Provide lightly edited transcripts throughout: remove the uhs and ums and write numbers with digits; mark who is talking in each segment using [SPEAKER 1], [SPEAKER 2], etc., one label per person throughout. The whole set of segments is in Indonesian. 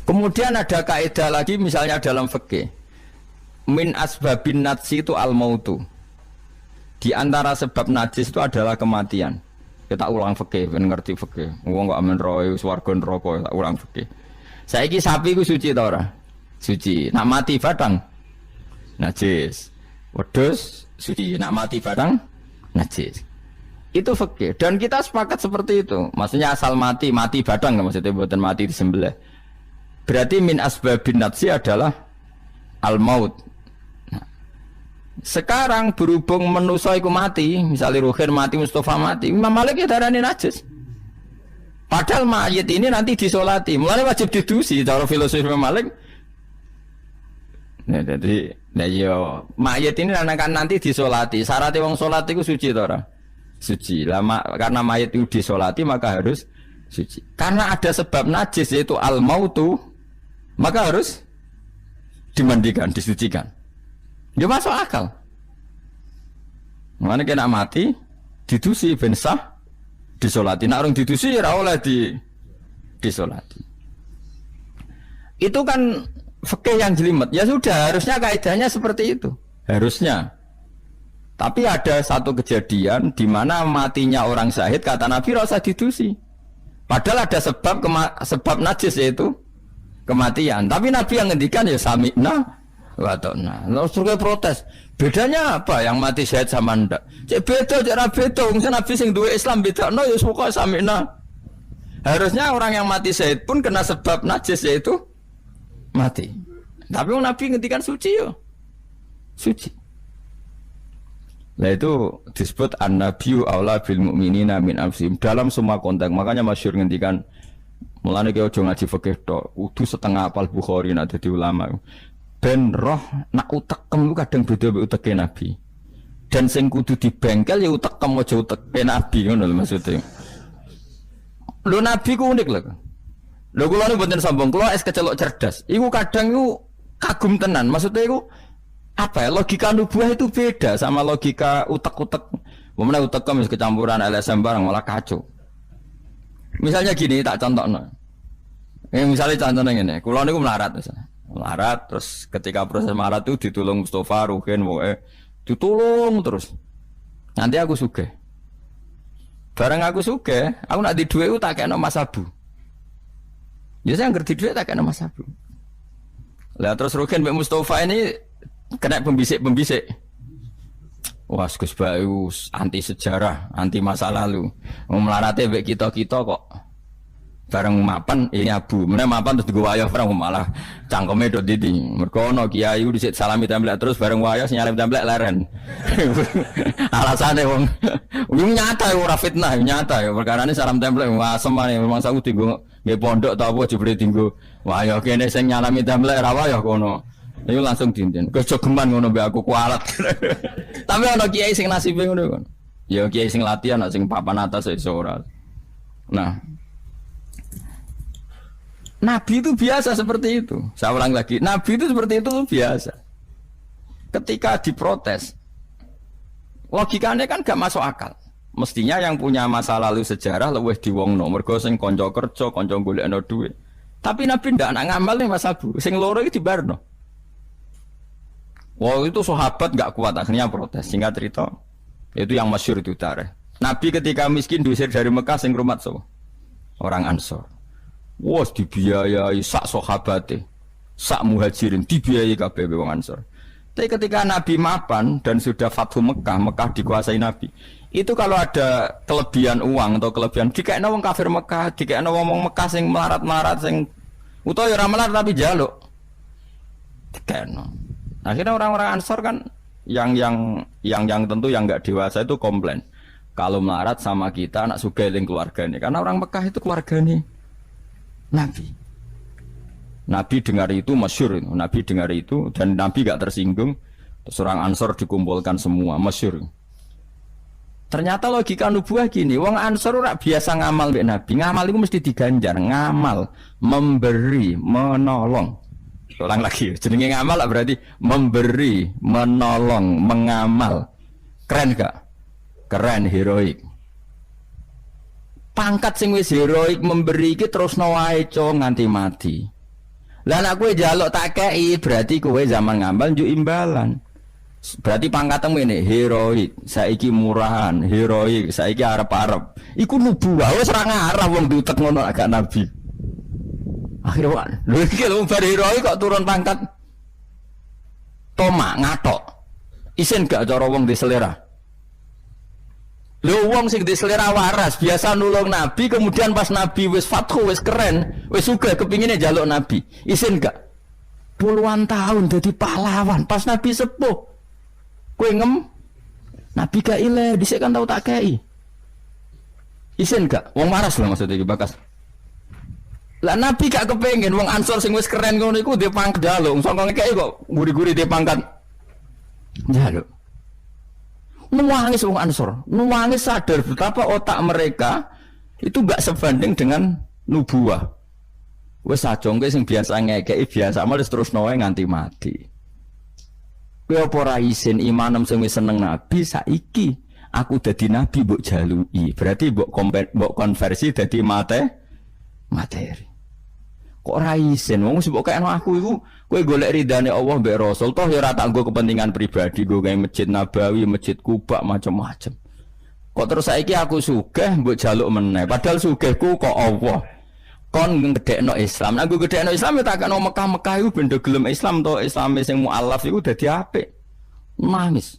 [SPEAKER 1] Kemudian ada kaidah lagi misalnya dalam fikih. Min asbabin najsi itu al-mautu. Di antara sebab najis itu adalah kematian. Kita ulang fikih, ben ngerti fikih. Wong kok amen roe swarga neraka, tak ulang fikih. Saiki sapi ku suci ta ora? Suci. Nak mati batang najis. Wedhus suci, nak mati batang najis. Itu fikih dan kita sepakat seperti itu. Maksudnya asal mati batang maksudnya bukan mati disembelih. Berarti min asbabin najsi adalah al-maut. Nah, sekarang berhubung manusa iku mati, misalnya Ruhin mati, Mustafa mati, Imam Malik ya darani najis. Padahal mayit ini nanti disolati, mulanya wajib didusi. Cara filosofi Imam Malik. Nah, jadi, mayit ini kan nanti disolati. Syaratnya wong solat itu suci tora, suci. Lama karena mayit itu disolati maka harus suci. Karena ada sebab najis yaitu al-mautu, maka harus dimandikan, disucikan. Dia masuk akal. Mana kena mati, didusi ben sah, disolati. Nak orang didusi ora oleh disolati. Itu kan fikih yang jelimet. Ya sudah, harusnya kaidahnya seperti itu. Harusnya. Tapi ada satu kejadian di mana matinya orang syahid kata Nabi rasa didusi. Padahal ada sebab najis yaitu kematian. Tapi Nabi yang ngendikan ya sami'na wa ta'na. Lalu suruh protes. Bedanya apa yang mati syahid sama ndak? Cek beda, cek ra beda. Wong Nabi sing duwe Islam bedakno ya pokoke sami'na. Harusnya orang yang mati syahid pun kena sebab najis yaitu mati. Tapi Nabi ngendikan suci yo. Suci. Nah itu disebut an-nabiyyu aula bil mu'minina min anfusihim dalam semua konteks. Makanya masyhur ngendikan mulane ki aja ngaji fikih tok, kudu setengah apal Bukhari nek dadi ulama. Ben roh nak utekem ku kadang beda mek uteke Nabi. Dan sing kudu dibengkel ya utekem aja uteke Nabi ngono lho maksudnya. Lho Nabi ku unik lho. Lho kula niku mboten sombong, kula es kecelok cerdas. Iku kadang iku kagum tenan. Maksudnya iku apa ya, logika nubuah itu beda sama logika utek-utek. Memang utekem wis kecampuran LSM barang malah kacau. Misalnya gini tak contohno. Misalnya contohnya ngene, kula niku melarat misalnya. Melarat terus ketika proses melarat itu ditulung Mustafa, Ruhin, pokoke ditulung terus. Nanti aku sugih. Bareng aku sugih, aku nak di dhuwit tak kena Mas Abu. Ya saya ngerti dhuwit tak kena Mas Abu. Lah terus Ruhin mbek Mustafa ini kena pembisik. Wah, Gus Bayu anti sejarah, anti masa lalu. Melarate mbek kita-kita kok bareng mapan ini Abu. Meneh mapan terus digo wayah bareng malah cangkeme do didi. Mergo ana kiai dhisik salami templek terus bareng wayah nyalip templek leren. Alasane wong nyata ora fitnah, nyata ya perkarane salam templek wasem ae memang saku dienggo nggih pondok ta apa jebule dienggo wayah kene sing nyalami templek ra wayah kono. Iku langsung dinten. Kejogeman ngono mbek aku kualat. Tapi ana kiai sing nasibe ngono kon. Ya kiai sing latihan sing papan atas iso ora. Nah, Nabi itu biasa seperti itu. Saya ulang lagi, Nabi itu seperti itu biasa. Ketika diprotes, logikanya kan gak masuk akal. Mestinya yang punya masa lalu sejarah luwih diwongno, mergo sing kanca kerja, kanca golekno dhuwit. Tapi Nabi ndak nak ngamal nih Mas Abu, sing loro iki dibarno. Wah itu sahabat gak kuat akhirnya protes. Singkat cerita, itu yang masyhur itu tarikh. Nabi ketika miskin diusir dari Mekah sing rumat so, orang Ansor. Wah dibiayai sak sahabate, sak muhajirin dibiayai kabeh wong Ansor. Tapi ketika Nabi mapan dan sudah Fathu Mekah, Mekah dikuasai Nabi. Itu kalau ada kelebihan uang atau kelebihan dikekno wong kafir Mekah, dikekno wong Mekah sing melarat-melarat sing utawa ya ora melarat tapi jaluk. Dikekno. Akhirnya orang-orang Ansor kan yang tentu yang enggak dewasa itu komplain. Kalau melarat sama kita anak sugih ning keluargane. Karena orang Mekah itu keluargane Nabi. Nabi dengar itu masyhur. Nabi dengar itu dan Nabi enggak tersinggung. Terus orang Ansor dikumpulkan semua masyhur. Ternyata logika nubuah gini, wong Ansor ora biasa ngamal mbek Nabi. Ngamal itu mesti diganjar, ngamal, memberi, menolong. Ulang lagi, jenenge ngamal berarti memberi, menolong, mengamal. Keren gak? Keren, heroik. Pangkat sing wis heroik memberi iki terusno wae nganti mati. Lah nek kowe njaluk tak kei berarti kowe zaman ngambal njuk imbalan. Berarti pangkatmu ini heroik, saiki murahan, heroik, saiki arep-arep. Iku nubuwah wis ora ngarah wong diutek ngono agak nabi. Akhirnya lho iki lho bar heroik kok turun pangkat. Toma ngatok. Isin gak cara wong di selera. Lho wong sing di selera waras biasa nulung nabi kemudian pas nabi wis fathu wis keren, wis sugih kepingine njaluk nabi. Isin gak? Puluhan tahun dadi pahlawan pas nabi sepuh. Kowe ngem nabi gak ile dhisik kan tau tak kei. Isin gak? Wong waras lho maksud iki bakas. Lah nabi gak kepengin wong Ansor sing wis keren ngono iku dhe pangkat njaluk, sangka ngekeki kok guri-guri dhe pangkat njaluk. Nuwangis wong Ansor, nuwangis sadar betapa otak mereka itu gak sebanding dengan nubuah. Wis sajongke sing biasa ngekeki biasa males terus noe nganti mati. Kowe apa ora isin imanem sing wis seneng nabi saiki aku dadi nabi mbok jaluki. Berarti mbok konversi dadi materi. Kok ora isin wong mbok kayakno aku iku kowe golek ridane Allah mbek Rasul toh ya ora tak nggo kepentingan pribadi nggo gawe Masjid Nabawi, Masjid Kuba macam-macam. Kok terus saiki aku sugih mbok jaluk meneh padahal sugihku kok Allah. Kon ngedekno Islam. Nek aku ngedekno Islam ya tak kena Mekah-Mekah iku benda gelem Islam to Islame sing mualaf iku dadi apik. Nangis.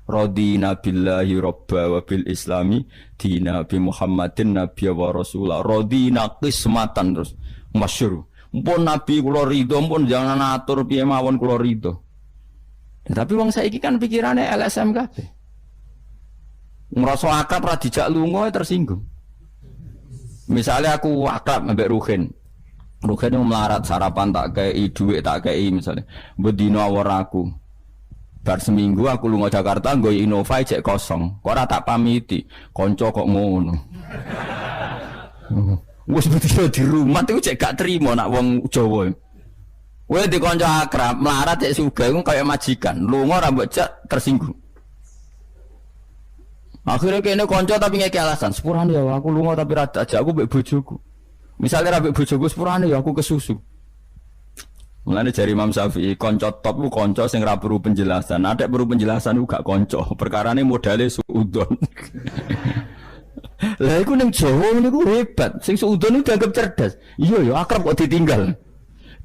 [SPEAKER 1] Radina billahi robba wa bil islami dina bi Muhammadin nabiyya wa rasulah. Radina qismatan terus masyhur. Mpun nabi kula ridho, mpun jangan atur piye mawon kula ridho. Tapi wong saiki kan pikirane LSM kabeh. Ngrasa akrab ra dijak lunga tersinggung. Misalnya aku akrab mbek Ruhin. Ruhin melarat sarapan tak kei dhuwit tak kei misalnya. Bedino awor aku. Bar seminggu aku lunga Jakarta nggo Innova cek kosong. Kok ora tak pamiti. Kanca kok ngono. Wis bedino di rumah iku cek gak trimo nak wong Jawa. Kowe di kanca akrab melarat cek sugih iku kaya majikan. Lunga ora mbok jak tersinggung. Akhirnya kene konco tapi ngeke alasan, sepurane ya aku lunga tapi rada aja aku mbek bojoku. Misalnya ra mbek bojoku sepurane ya aku kesusu. Mulane jari Imam Syafi'i konco top ku konco sing ra perlu penjelasan. Ada perlu penjelasan ku gak konco, perkarane modale suudon. Lah iku ning Jawa niku hebat, sing suudon itu dianggap cerdas. Iya ya akrab kok ditinggal.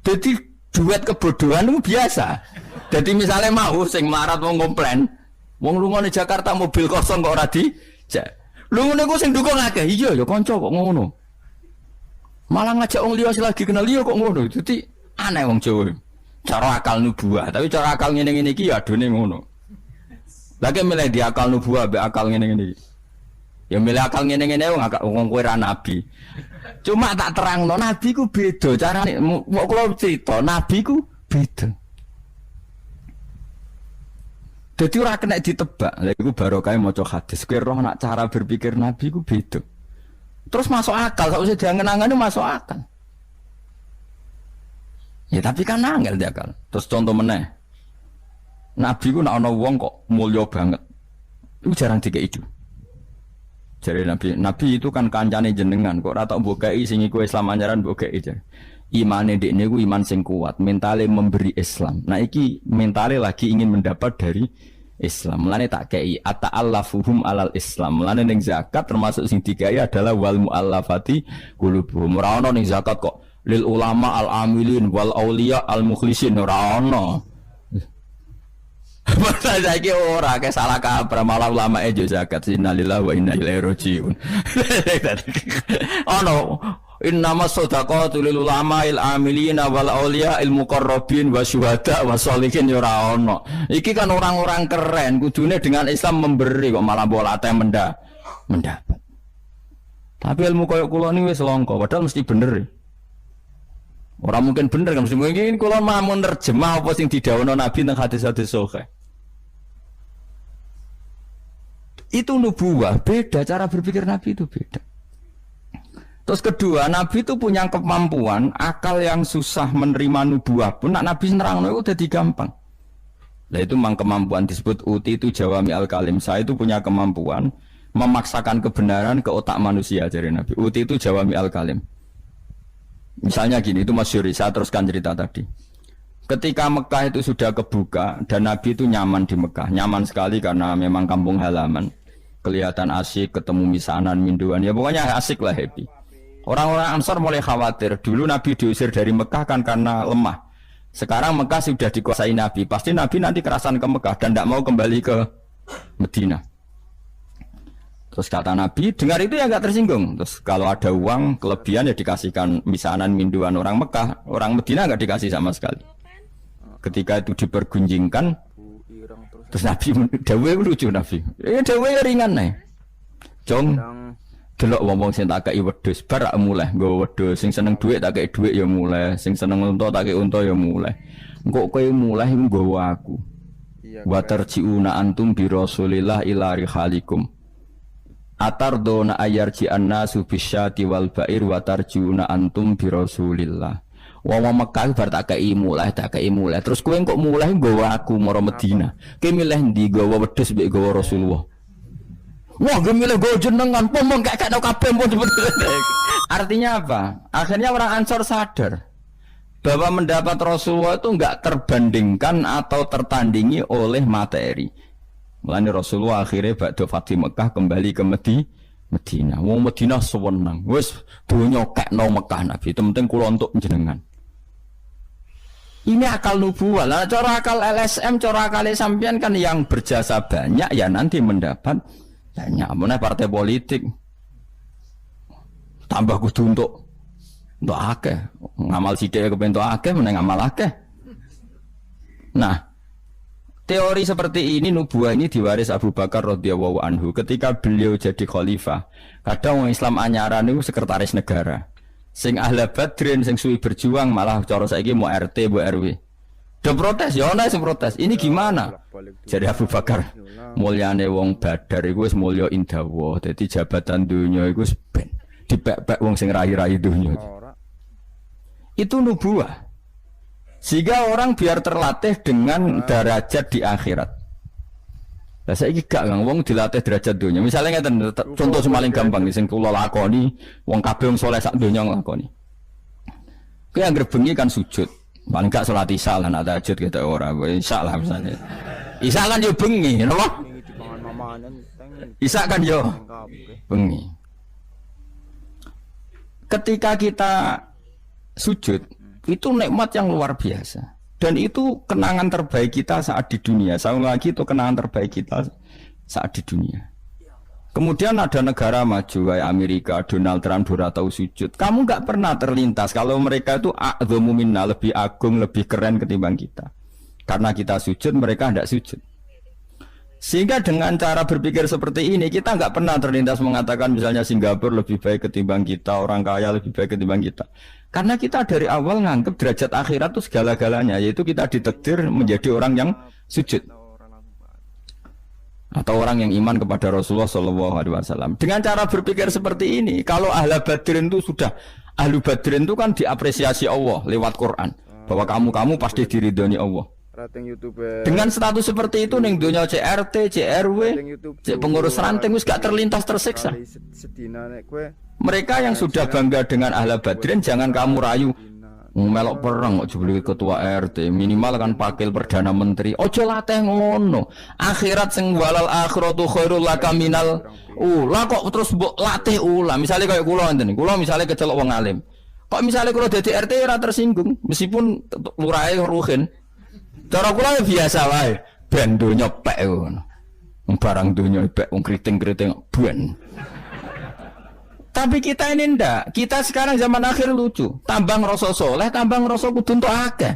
[SPEAKER 1] Dadi duet kebodohan itu biasa. Jadi misalnya mau sing melarat wong komplain wong lunga ning Jakarta mobil kosong kok ora dijak. Lho ngene ku sing dukung akeh. Iya ya kanca kok ngono. Malah ngajak wong liya lagi kenal liya kok ngono. Dadi aneh wong Jawa. Cara akal nubuah, tapi cara akal ngene-ngene iki ya adone ngono. Lagi milih di akal nubuah mbek akal ngene-ngene iki. Ya milih akal ngene-ngene wong kowe ra nabi. Cuma tak terangno nabi ku beda carane. Kok kula cerita nabi ku beda. Jadi ora kena ditebak. Lha iku barokah maca hadis. Kowe roh nak cara berpikir Nabi ku beda. Terus masuk akal, sausé diangen-angene masuk akal. Ya tapi kan angel dia akal. Terus contoh meneh. Nabi ku nak ana wong kok mulya banget. Iku jarang dikeki itu. Jare Nabi itu kan kancane jenengan kok ora tak mbokeki sing iku Islam anyaran mbokeki jare. Imane dekne ku iman sing kuat, mentale memberi Islam. Nah iki mentale lagi ingin mendapat dari Islam. Mulane tak kei ata'allafuhum alal Islam. Mulane ning zakat termasuk sing dikai adalah wal muallafati qulubuhum. Ora ono ning zakat kok lil ulama al amilin wal auliya al mukhlisin ora ono. Masa saiki ora ke salah kaprah malah ulama ejo zakat innalillahi wa inna ilaihi rajiun. Ono innama shadaqatu lil ulama'il amilina wal awliya'il muqarrabin wa syuhada wa sholihin ya ora ono. Iki kan orang-orang keren kudune dengan Islam memberi kok malah bolate mendapat. Tapi ilmu koyo kula ni wis langka padahal mesti bener. Ora mungkin bener kan mesti mungkin kula mamun nerjemah apa sing didhawuhna Nabi teng hadis-hadis sahih. Itu nubuwah, beda cara berpikir Nabi itu beda. Terus kedua, Nabi itu punya kemampuan akal yang susah menerima nubuah pun nak Nabi nerangno itu jadi gampang. Nah itu memang kemampuan disebut uti itu jawami al-kalim. Saya itu punya kemampuan memaksakan kebenaran ke otak manusia jadi Nabi. Uti itu jawami al-kalim. Misalnya gini, itu Mas Yuri, saya teruskan cerita tadi. Ketika Mekah itu sudah kebuka dan Nabi itu nyaman di Mekah, nyaman sekali karena memang kampung halaman, kelihatan asik, ketemu misanan, minduan, ya pokoknya asik lah, happy. Orang-orang Ansor mulai khawatir, dulu Nabi diusir dari Mekah kan karena lemah. Sekarang Mekah sudah dikuasai Nabi, pasti Nabi nanti kerasan ke Mekah dan tidak mau kembali ke Medina. Terus kata Nabi, dengar itu ya nggak tersinggung. Terus kalau ada uang kelebihan ya dikasihkan misanan minduan orang Mekah, orang Medina nggak dikasih sama sekali. Ketika itu dipergunjingkan, terus Nabi dawe lucu Nabi, dawe ringan nih, Jong. Delok wong sing tak kei wedhus bar mulai nggo wedhus, sing seneng dhuwit tak kei dhuwit ya mulai, sing seneng unta tak kei unta ya mulai. Engko kowe mulai nggawa aku. Wa tarjiuna antum bi Rasulillah ila rihalikum. Atardona ayarji annasu bisyati wal ba'ir wa tarjiuna antum bi Rasulillah. Wong Mekah bar tak kei mulai, terus kowe kok mulai nggawa aku mara Madinah. Kowe milih ndi nggawa wedhus mbek nggawa Rasulullah? Wah, gemile go jenengan pomong gak tau kabeh pun. Artinya apa? Akhirnya orang Ansor sadar bahwa mendapat Rasulullah itu enggak terbandingkan atau tertandingi oleh materi. Mulane Rasulullah akhirnya ba'da Fatih Mekah kembali ke Medina. Wong Medina sewenang. Wis donya kekno Mekah Nabi, penting kula untuk jenengan. Ini akal nubuwah. Lah cara akal LSM, cara akal sampean kan yang berjasa banyak ya nanti mendapat banyak. Mana partai politik tambah kudu untuk akeh ngamal sithik kepen untuk akeh meneng ngamal akeh. Nah, teori seperti ini nubuah ini diwaris Abu Bakar radhiyallahu anhu ketika beliau jadi khalifah. Kadang orang Islam anyaran itu sekretaris negara. Sing ahli Badrin sing suwi berjuang malah cara saiki mau RT, mau RW. Udah protes, ya ana sing protes. Ini gimana? Jadi Abu Bakar, mulyane wong Badar iku wis mulya indawa. Dadi jabatan dunya iku wis ben dipek-pek wong sing rai-rai dunya. Itu nubuah. Sehingga orang biar terlatih dengan derajat di akhirat. Lah saiki gak wong dilatih derajat dunya. Misalnya ngeten contoh paling gampang sing kula lakoni, wong kabeh wong saleh sak donya nglakoni. Kuwi anggere bengi kan sujud. Paling gak sholat isya lah, nak tahajud kita orang, isya lah misalnya. Isya kan yo bengi, napa? Isya kan yo bengi. Ketika kita sujud, itu nikmat yang luar biasa. Dan itu kenangan terbaik kita saat di dunia. Saya lagi itu kenangan terbaik kita saat di dunia. Kemudian ada negara maju kayak Amerika, Donald Trump tahu sujud. Kamu nggak pernah terlintas kalau mereka itu a'dhamu minna, lebih agung, lebih keren ketimbang kita. Karena kita sujud, mereka tidak sujud. Sehingga dengan cara berpikir seperti ini, kita nggak pernah terlintas mengatakan misalnya Singapura lebih baik ketimbang kita, orang kaya lebih baik ketimbang kita. Karena kita dari awal nganggap derajat akhirat itu segala-galanya, yaitu kita ditakdir menjadi orang yang sujud. Atau orang yang iman kepada Rasulullah SAW. Dengan cara berpikir seperti ini, kalau ahli Badrin itu sudah, ahli Badrin itu kan diapresiasi Allah lewat Quran, bahwa kamu pasti diridhoni Allah. Dengan status seperti itu, neng dunia CRT, CRW, pengurus ranting, wis gak terlintas tersiksa. Mereka yang sudah bangga dengan ahli Badrin, jangan kamu rayu. Melok perang kok jebule ketua RT, minimal kan pakil perdana menteri. Ojo latih ngono. Akhirat sing walal akhiratu khairul laka minal ula kok terus mbok latih ula. Misale kaya kula ngene. Kula misale kecelok wong alim. Kok misale kula dadi RT ora tersinggung meskipun lurahe ruhin. Cara kula biasa wae. Ben donya pek ngono. Barang donya pek wong kriting-kriting ben. Tapi kita ini ndak. Kita sekarang zaman akhir lucu. Tambang rasa soleh, tambang rasa kudu entuk akeh.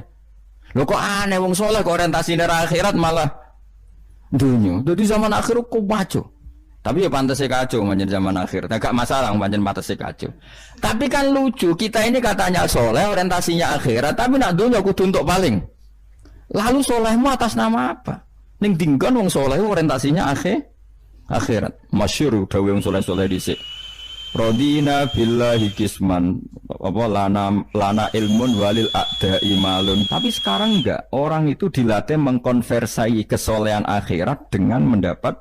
[SPEAKER 1] Lho kok aneh wong soleh kok orientasine akhirat malah dunya. Jadi zaman akhir kok maco. Tapi ya pantese kacau pancen zaman akhir. Enggak masalah pancen pantese kacau. Tapi kan lucu, kita ini katanya soleh, orientasinya akhirat, tapi nak dunya kudu entuk paling. Lalu solehmu atas nama apa? Ning dinggon wong soleh orientasinya akhirat. Masyhur dawuh wong soleh-soleh dhisik. Rodina billahi kisman apa lana ilmun walil a'da'i malun. Tapi sekarang enggak, orang itu dilatih mengkonversai kesolehan akhirat dengan mendapat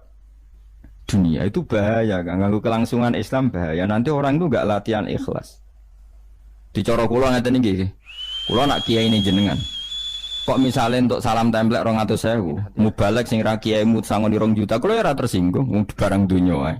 [SPEAKER 1] dunia. Itu bahaya kan, ganggu kelangsungan Islam bahaya. Nanti orang itu enggak latihan ikhlas. Dicara kula ngeten iki. Kula nak kiai ini jenengan. Kok misalnya untuk salam templek 200.000, mubalek sing ra kiai mut sangoni 2 juta, kula ora tersinggung barang dunya wae.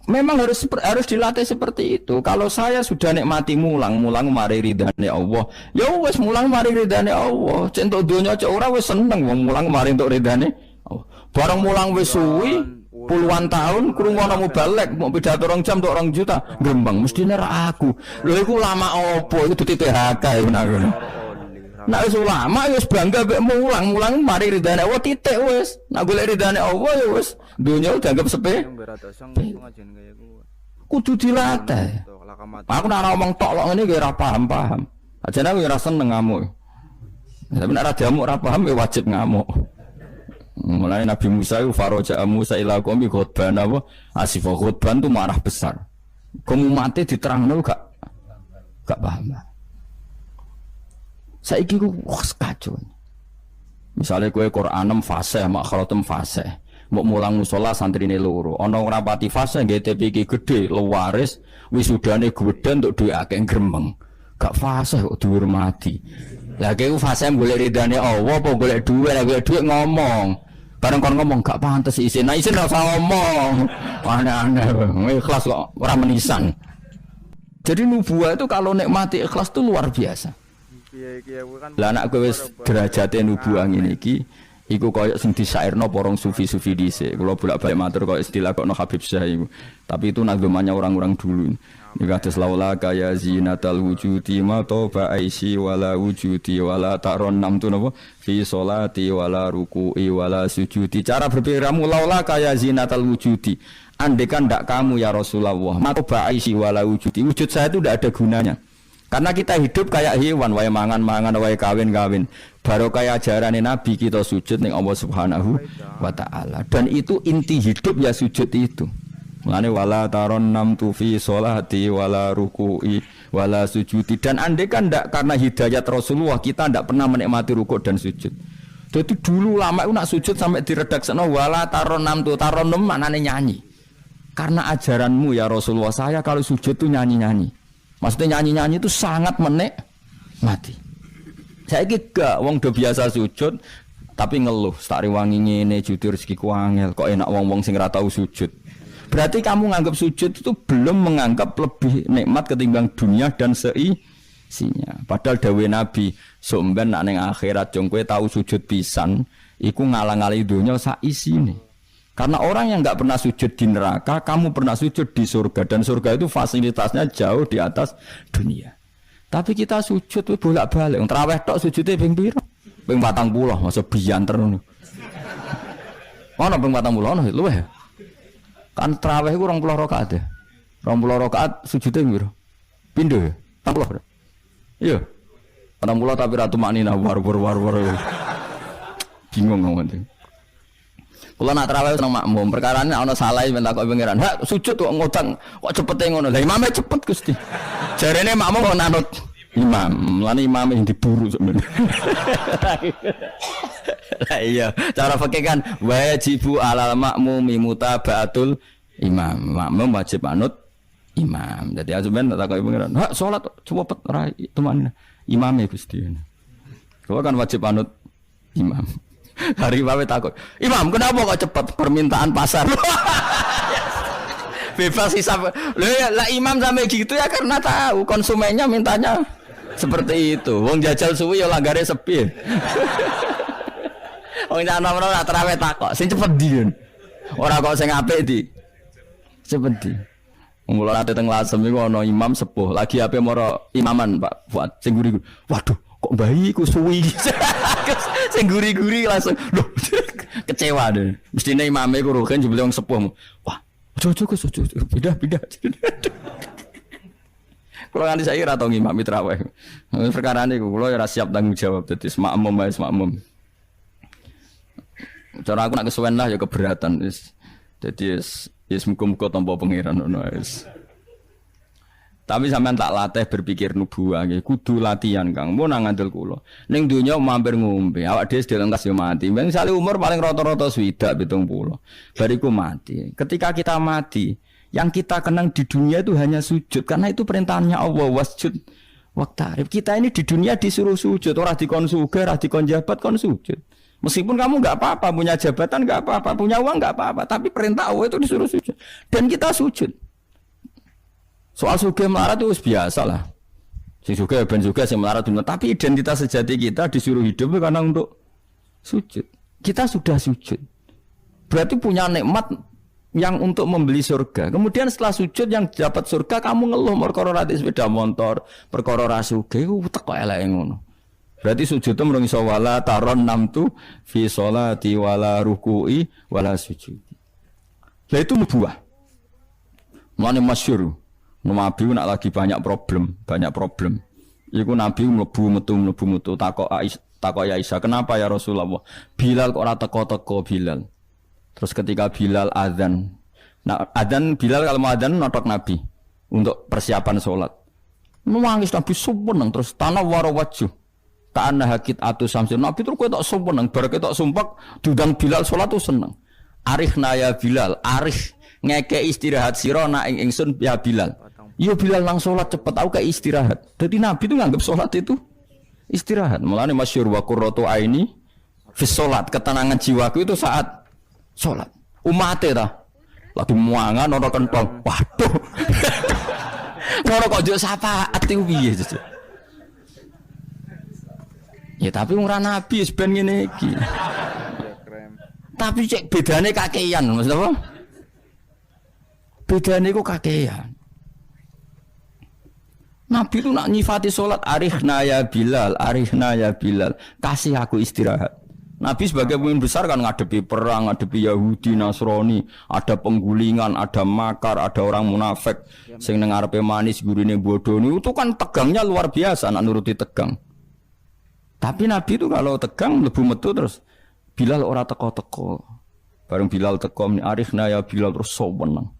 [SPEAKER 1] Memang harus dilatih seperti itu. Kalau saya sudah nikmati mulang mari ridane Allah. Ya wis mulang mari ridane Allah. Cek entuk donya cek ora wis seneng wong mulang mari entuk ridane Allah. Barang mulang wis suwi puluhan tahun krungono mubalek mau pidato 2 jam entuk 2 juta. Grembang mestine ra aku. Lho iku lama apa? Iku duti PHK iku nak ngono. Nek wis ulama wis bangga mek mulang mari ridane Allah titik wis. Nek golek ridane Allah ya wis dunya dianggap sepe. Kudu dilatih. Aku nek ngomong tok kok ngene iki ora paham. Ajane aku ora seneng ngamuk. Tapi nek ora diamuk ora paham ya wajib ngamuk. Mulai Nabi Musa itu faraja Musa ila qaumi khutban apa? Asifah khutban itu marah besar. Kamu mati diterangno gak paham. Saiki ku kacau. Misalnya kowe Qur'anem fasih, makhratem fasih. Mbok mulang musala santrine loro. Ana ora pati fasih nggih TPK gedhe, lewaris, wisudane gedhe entuk dhuwit akeh gremeng. Gak fasih kok dihormati. Lah kowe fasih golek ridane Allah apa golek dhuwit, lah golek dhuwit ngomong. Bareng kon ngomong gak pantes isin. Nah isin ora usah ngomong. Aneh-aneh. Ikhlas kok ora menisan. Jadi nubuah itu kalau nikmati ikhlas itu luar biasa. Lah anak kowe wis derajate nubuah ngene iki iku koyo sing disairno para sufi-sufi dhisik. Kula bolak-balik matur koyo istilah kok no Habib Syah iku. Tapi itu nazmannya orang-orang dulu. Iki kados laula kaya zinatal wujudi ma toba aisi wala wujudi wala taron nam tu napa fi sholati wala ruku'i wala sujudi. Cara berpikirmu laula kaya zinatal wujudi. Andekan ndak kamu ya Rasulullah ma toba aisi wala wujudi. Wujud saya itu ndak ada gunanya. Karena kita hidup kayak hewan, wae mangan-mangan, wae kawin-kawin. Baru kayak ajaran Nabi kita sujud ning Allah Subhanahu wa taala. Dan itu inti hidup ya sujud itu. Mulane wala taron nam tu fi sholati wala ruku'i wala sujudi. Dan andai kan ndak karena hidayat Rasulullah kita ndak pernah menikmati rukuk dan sujud. Jadi dulu lama itu nak sujud sampai diredakseno wala taron nam tu taron nem maknane nyanyi. Karena ajaranmu ya Rasulullah saya kalau sujud tuh nyanyi-nyanyi. Maksudnya nyanyi-nyanyi itu sangat menikmati. Saya gak, wong do biasa sujud, tapi ngeluh. Stari wangi ngene, judi rezekiku angel. Kok enak wong-wong sing ora tau sujud. Berarti kamu nganggap sujud itu belum menganggap lebih nikmat ketimbang dunia dan seisinya. Padahal dawuh Nabi, somben nak ning akhirat jong kowe tau sujud pisan, iku ngalang-alangi dunya sak isine. Karena orang yang nggak pernah sujud di neraka, kamu pernah sujud di surga. Dan surga itu fasilitasnya jauh di atas dunia. Tapi kita sujud itu bolak-balik. Terawih tok sujudnya ping piro? Ping 40, masa bianter ngono. Ono ping 40 ono luwih. Kan terawih iku 20 rakaat ya. 20 rakaat sujudnya piro? Pindho ya? 40. Iya. 40 tapi ratu maknina war. Bingung ngomong. Kalau nak terawih seneng makmum, perkara ini ana salah minta kok pengiran. Hak sujud kok ngutang, kok cepete ngono. Lah imame cepet Gusti. Jarene makmum kok nanut imam, lan imam yang diburu sebenarnya. Lah iya, cara fikih kan wajibu alal makmumi mutabaatul imam. Makmum wajib anut imam. Dadi azumen tak kok pengiran. Hak salat cepet ora teman imame Gusti. Kok kan wajib anut imam. Hari bawe takut, Imam kenapa kok cepat permintaan pasar? Bebas hisap. Lah imam sampai gitu ya karena tahu konsumennya mintanya seperti itu. Wong jajal suwi ya langgare sepi. Wong ana ora terawih takok, sing cepet ndi. Ora kok sing apik di. Cepet di. Mula ate teng Lasem iku ana imam sepuh, lagi ape moro imaman Pak Fuad sing guri. Waduh, kok bayi ku suwi. Sing guri-guri langsung lho kecewa deh. Mestine imame ku rogen jebule wong sepuh. Wah, ojo pindah. Kula nganti saiki ora tau ngimami traweh. Perkara niku kula ora siap tanggung jawab dadi makmum. Cara aku nak kesuwen lah ya keberatan wis. Dadi wis muga-muga tampa pangeran ngono wis. Tapi sampean tak latih berpikir nubuah nggih, kudu latihan Kang. Mun nang ngandel kula. Ning donya mampir ngombe, awak dhewe sedhe lengkas yo mati. Misale umur paling rata-rata 60 70. Bariku mati. Ketika kita mati, Yang kita kenang di dunia itu hanya sujud karena itu perintahnya Allah wasjud waqtarib. Kita ini di dunia disuruh sujud, ora dikon sugih, ora dikon jabat kon sujud. Meskipun kamu enggak apa-apa, punya jabatan enggak apa-apa, punya uang enggak apa-apa, tapi perintah Allah itu disuruh sujud. Dan kita sujud. Soal sugih melarat itu biasa lah. Sing sugih ben sugih sing melarat dunia, tapi identitas sejati kita disuruh hidup karena untuk sujud. Kita sudah sujud. Berarti punya nikmat yang untuk membeli surga. Kemudian setelah sujud yang dapat surga kamu ngeluh perkara ra sepeda motor, perkara ra sugih ku teko eleke ngono. Berarti sujud itu mung iso wala taron namtu fi sholati wala ruku'i wala sujud. Lah itu nubuah. Mane masyhur. Nabi nak lagi banyak problem. Iku Nabi mlebu metu takok ya Aisyah, "Kenapa ya Rasulullah? Bilal kok ora teko-teko Bilal?" Terus ketika Bilal azan, nah azan Bilal kalau mau azan notok Nabi untuk persiapan sholat. Nangis Nabi sumpeng terus tanah warawaju. Ta'anna hakit atu samsin. Nabi terus kowe tok sumpeng bar ketok sumpek diundang Bilal sholat tuh seneng. Arihna ya Bilal, arih ngeke istirahat sira nak ing ingsun ya Bilal. Yo Bilal nang sholat cepet aku kayak istirahat. Jadi Nabi itu nganggep sholat itu istirahat. Mulane masyhur wa qurratu aini fi sholat, ketenangan jiwaku itu saat sholat. Umate ta lagi muangan ono kentong. Waduh. Ngono kok njuk syafaat iku piye jujur. Ya tapi ora nabi wis ben ngene iki. Tapi cek bedane kakean, maksud apa? Bedane kok kakean. Nabi itu nak nyifati sholat arihna ya Bilal, kasih aku istirahat. Nabi sebagai pemimpin besar kan ngadepi perang, ngadepi Yahudi, Nasrani, ada penggulingan, ada makar, ada orang munafik, sing nang ngarepe manis gurine bodoh itu kan tegangnya luar biasa, nak nuruti tegang. Tapi Nabi itu kalau tegang lebu metu terus Bilal ora teko-teko. Bareng Bilal teko arifna ya Bilal terus sowenang.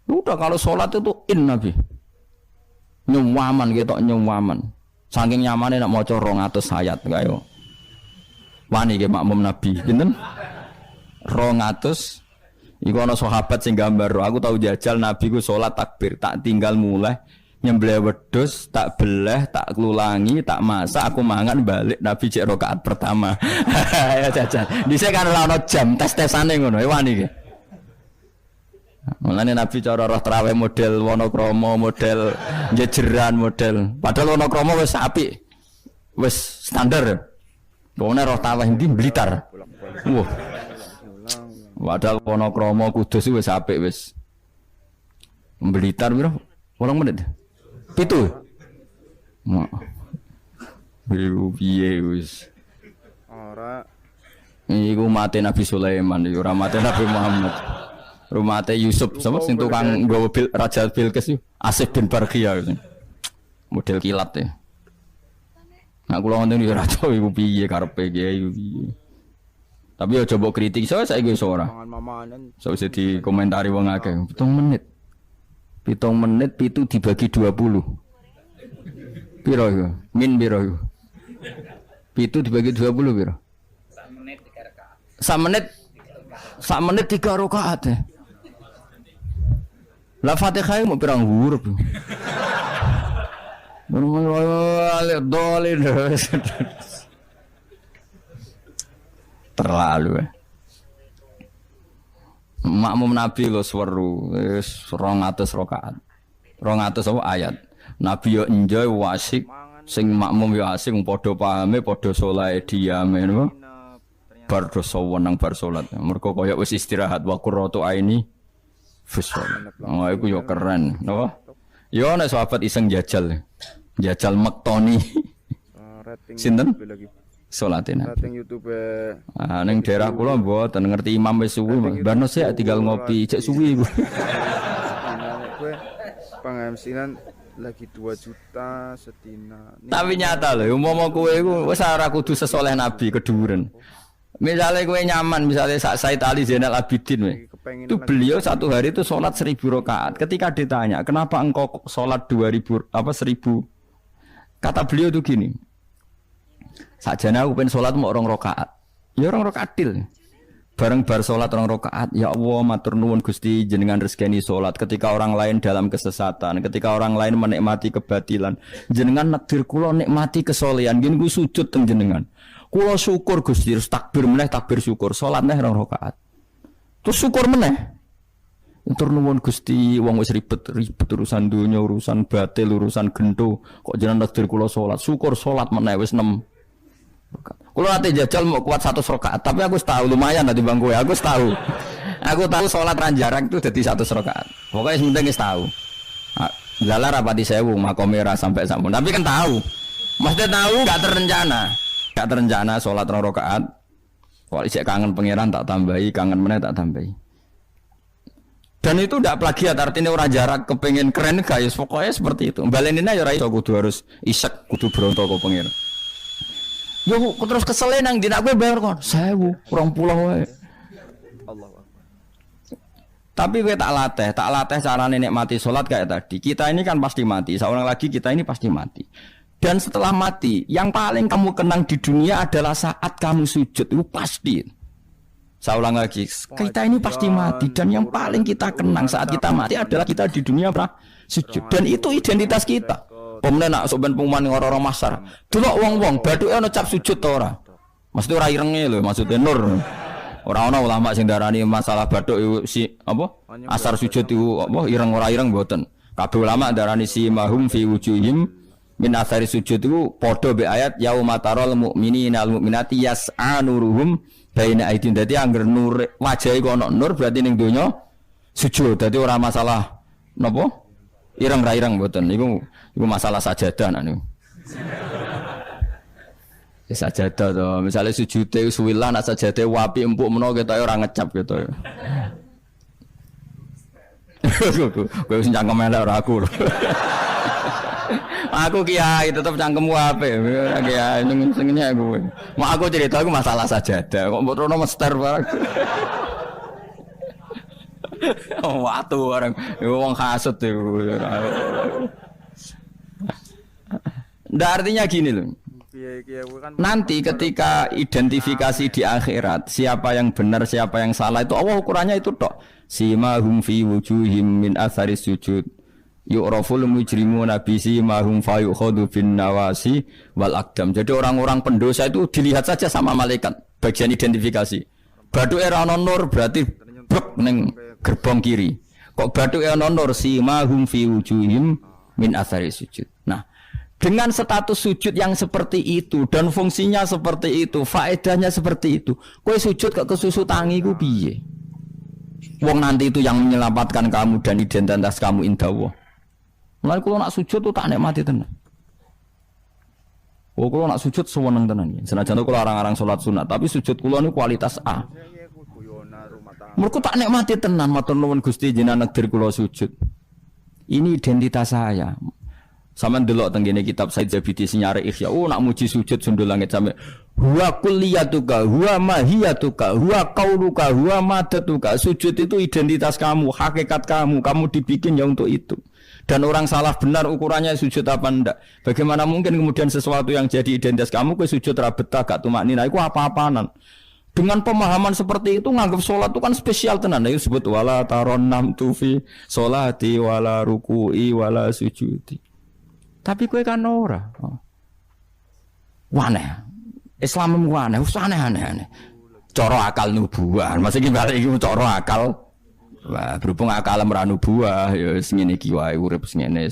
[SPEAKER 1] Udah kalau sholat itu Nabi. Nyuwaman gitu, nyuwaman. Saking nyamannya nak maca 200 ayat kaya. Wani ke makmum Nabi, pinten? 200. Iku ana sahabat sing gambar, aku tahu jajal Nabi ku salat takbir, tak tinggal mulai nyembelih wedhus, tak beleh, tak klulangi, tak masak, aku mangan balik Nabi cek rakaat pertama. Ya jajal. Dhisik kan ora ana jam tes-tesane ngono, wani ke. Mulane Nabi cara roh traweh model Wonokromo, model jejeran, model. Padahal Wonokromo wis apik. Wis standar. Wong roh traweh ndi Blitar. Wah. Padahal Wonokromo Kudus wis apik wis. Blitar piro? 8 menit. 7. Mak. Piye wis. Ora. Iku mate Nabi Sulaiman, iku ora mate Nabi Muhammad. Rumate Yusuf sama sing tukang nggawa Raja Bilqis yo Asif bin Barkhia model kilat ya. Nah kula ngoten yo raja iku piye karepe iki piye. Tapi yo coba kritik saya wis ora. Sawise dikomentari wong akeh 7 menit. 7 menit pitu dibagi 20. Piro yo? Min piro yo? Pitu dibagi 20 piro? 1 menit 3 rakaat. 1 menit 3 rakaat ya. La Fatihah mau pirang huruf. Terlalu ya. Makmum Nabi lo seweru 200 rakaat. 200 apa ayat. Nabi yo enjoy wasik, sing makmum yo asik padha pahame, padha saleh diame no. Bar dosa wenang bar salat. Mergo kaya wis istirahat wa qurratu aini fisol. Oh iku yo keren, napa? Yo nek sahabat iseng jajal. Jajal mektoni. Sinten? Salatin. Rating YouTube. Ah ning daerah kula mboten ngerti imam wis suwi, barno sik tinggal ngopi, cek suwi iku. Kowe pengamsilan lagi 2 juta setina. Tapi nyata lho, umpama kowe iku wis ora kudu sesoleh Nabi keduren. Misalnya kowe nyaman, misalnya Said Ali Zainal Abidin, itu beliau satu hari itu sholat 1000 rakaat. Ketika ditanya, kenapa engkau sholat 1000 kata beliau itu gini, sakjane aku pengen sholat mau 2 rakaat, ya 2 rakaat til. Bareng bar salat 2 rakaat, ya Allah matur nuwun Gusti jenengan rezekani salat ketika orang lain dalam kesesatan, ketika orang lain menikmati kebatilan. Jenengan nakdir kula nikmati kesolehan, nggih niku sujud teng jenengan. Kula syukur Gusti, terus takbir meneh takbir syukur, salat neh 2 rakaat. Terus syukur meneh. Matur nuwun Gusti, wong wis ribet urusan dunya, urusan batil, urusan gento, kok jenengan nakdir kula salat. Syukur salat meneh wis 6. Kalau nanti jajal mau kuat 100 rakaat, tapi aku tahu lumayan nanti bangku ya, aku tahu. Aku tahu sholat ranjarang itu jadi 100 rakaat. Pokoknya sementing tahu. Lala rapati sewu makomera sampai sampun. Tapi kan tahu, maksudnya tahu nggak terencana sholat 2 rakaat. Kalau isek kangen pangeran tak tambahi, kangen meneh tak tambahi. Dan itu tidak plagiat, artinya orang jarak kepengen keren guys. Pokoknya seperti itu. Balenina ya rai, kudu harus isek, kudu berontok ke pangeran. Yo terus kesel nang dina kowe bayar kon 1000, 20 wae. Allah. Tapi kowe tak latih carane nikmati salat kayak tadi. Kita ini kan pasti mati, seorang lagi kita ini pasti mati. Dan setelah mati, yang paling kamu kenang di dunia adalah saat kamu sujud, itu pasti. Saya ulang lagi, kita ini pasti mati dan yang paling kita kenang saat kita mati adalah kita di dunia sujud. Dan itu identitas kita. Pemenang nak soben pengumuman orang-orang masar. Delok wong-wong bathuke ana cap sujud ta ora? Mesti ora irenge lho, maksudnya nur. Ora ana ulama sing darani masalah bathuk si apa? Asar sujud iku apa ireng ora ireng mboten. Kabeh ulama darani si mahum fi wujuhim min asari sujud iku padha be ayat yauma taral mu'minina al mu'minati yas'a nuruhum baina aidin. Dadi angger nur wajahe kok ana nur berarti ning donya sujud. Dadi ora masalah napa? Ireng ra ireng mboten. Iku masalah sajadah nak niku. Ya sajadah to. Misale sujude suwilah nak sajadah wapi empuk menawa ketoke ora ngecap gitu. Kowe wis cangkem elek ora aku. Aku kiai tetep cangkemmu apik. Kiai sing aku. Mak aku cerita aku masalah sajadah. Kok mbok rono mester barang. Oh, watu orang, wong hasut itu. Nggak artinya gini loh. Nanti ketika identifikasi di akhirat, siapa yang benar, siapa yang salah itu Allah ukurannya itu tok. Simahum fi wujuhim min athari sujud. Yu'raful mujrimuna bi simahum fa yukhadu bin nawasi wal aqdam. Jadi orang-orang pendosa itu dilihat saja sama malaikat, bagian identifikasi. Badu era nur berarti blok neng gerbong kiri. Kok bathuke ana nur simahum fi wujuhim min athari sujud. Nah, dengan status sujud yang seperti itu dan fungsinya seperti itu, faedahnya seperti itu. Kowe sujud kok kesusu tangi ku piye? Wong nanti itu yang menyelamatkan kamu dan identitas kamu indah Allah. Mulai kalau nak sujud tuh tak nikmati tenan. Oh, kalau nak sujud sewenang tenan. Senajan kalau arang-arang salat sunat, tapi sujud kula niku kualitas A. Mereka tak nikmati tenan matur nuwun Gusti jenengan negdir kula sujud. Ini identitas saya. Sampeyan delok teng kene kitab Said Zabidi sinyare Ihya. Oh nak muji sujud sundul langit sampe huwa kulliyatuka, huwa mahiyatuka, huwa qauluka, huwa madatuka. Sujud itu identitas kamu, hakikat kamu. Kamu dibikin ya untuk itu. Dan orang salah benar ukurannya sujud apa ndak. Bagaimana mungkin kemudian sesuatu yang jadi identitas kamu kowe sujud ra betah gak tumaknina iku apa-apaanan. Dengan pemahaman seperti itu nganggap sholat itu kan spesial tenan. Itu sebut wala taronam tufi sholati wala ruku'i wala sujudi. Tapi kowe kan ora. Waneh. Islam waneh, aneh-aneh. Cara akal nubuah. Maksudnya balik iki cara akal. Wah, berhubung akal ora nubuah ya sing ngene iki wae urip sing ngene.